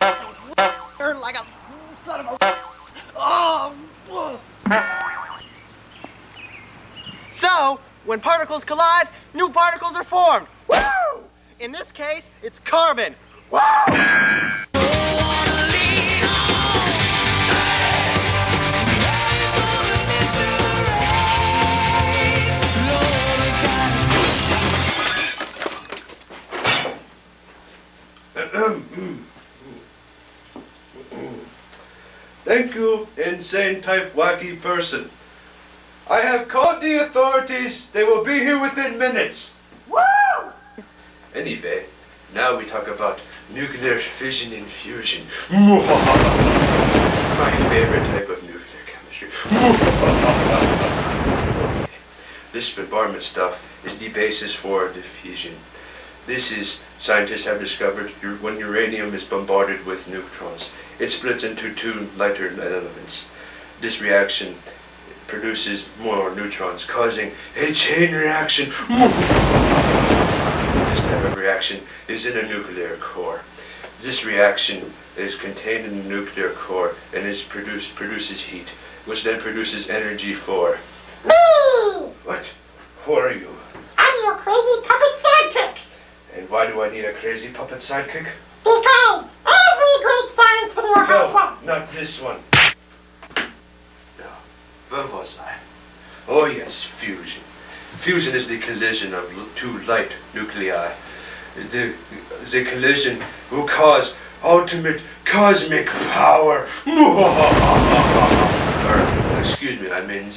like a son of a... Oh! So, when particles collide, new particles are formed. Woo! In this case, it's carbon. Woo! Thank you, insane type wacky person. I have called the authorities. They will be here within minutes. Woo! Anyway, now we talk about nuclear fission and fusion. My favorite type of nuclear chemistry. Okay. This bombardment stuff is the basis for the fusion. This is, scientists have discovered, when uranium is bombarded with neutrons, it splits into two lighter elements. This reaction produces more neutrons, causing a chain reaction. This type of reaction is in a nuclear core. This reaction is contained in the nuclear core and produces heat, which then produces energy for... Me! What? Who are you? I'm your crazy puppet sidekick. And why do I need a crazy puppet sidekick? Because every great science video has one. No, not this one. No. Where was I? Oh yes, fusion. Fusion is the collision of two light nuclei. The collision will cause ultimate cosmic power. Or, excuse me, I mean,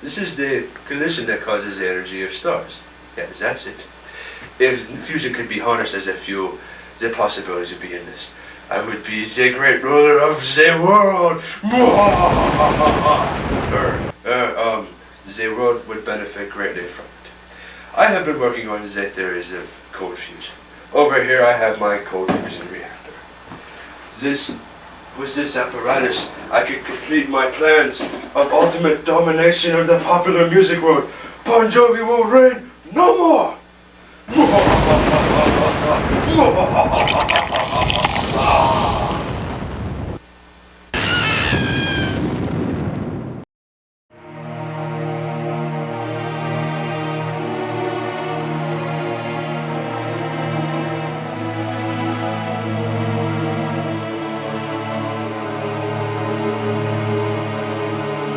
this is the collision that causes the energy of stars. Yes, that's it. If fusion could be harnessed as a fuel, the possibilities would be endless. I would be the great ruler of the world. The world would benefit greatly from it. I have been working on the theories of cold fusion. Over here I have my cold fusion reactor. With this apparatus, I could complete my plans of ultimate domination of the popular music world. Bon Jovi will reign no more.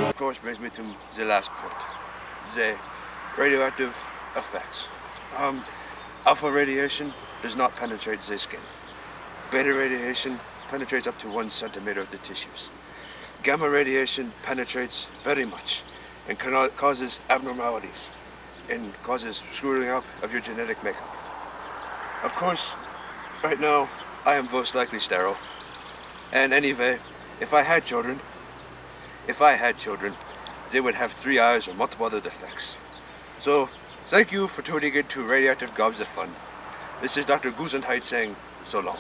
Of course, brings me to the last point, the radioactive effects. Alpha radiation does not penetrate the skin. Beta radiation penetrates up to 1 centimeter of the tissues. Gamma radiation penetrates very much and causes abnormalities and causes screwing up of your genetic makeup. Of course, right now, I am most likely sterile. And anyway, if I had children, they would have 3 eyes or multiple other defects. So, thank you for tuning in to Radioactive Gobs of Fun. This is Dr. Gusenheit saying so long.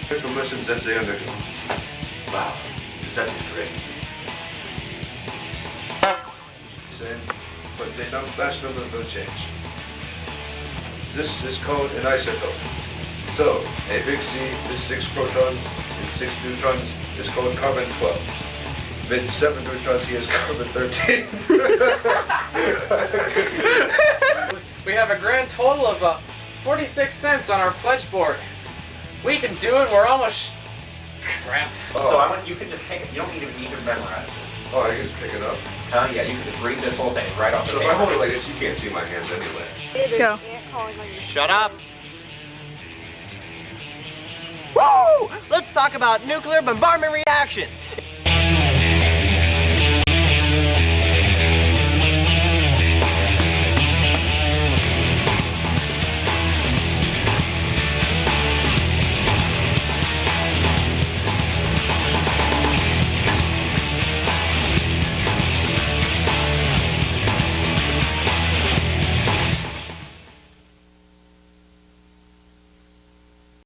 Special missions as they undergo. Wow, that is great. Same, but the vast number will change. This is called an Icicle. So, a big C with 6 protons and 6 neutrons is called carbon 12. With 7 neutrons, he is carbon 13. We have a grand total of 46 cents on our pledge board. We can do it. We're almost... Crap. Oh. So I want you can just pick it. You don't even need to memorize it. Oh, I can just pick it up. Yeah, you can just read this whole thing right off the So if paper. I hold it like this, you can't see my hands anyway. Go. Shut up. Woo! Let's talk about nuclear bombardment reactions.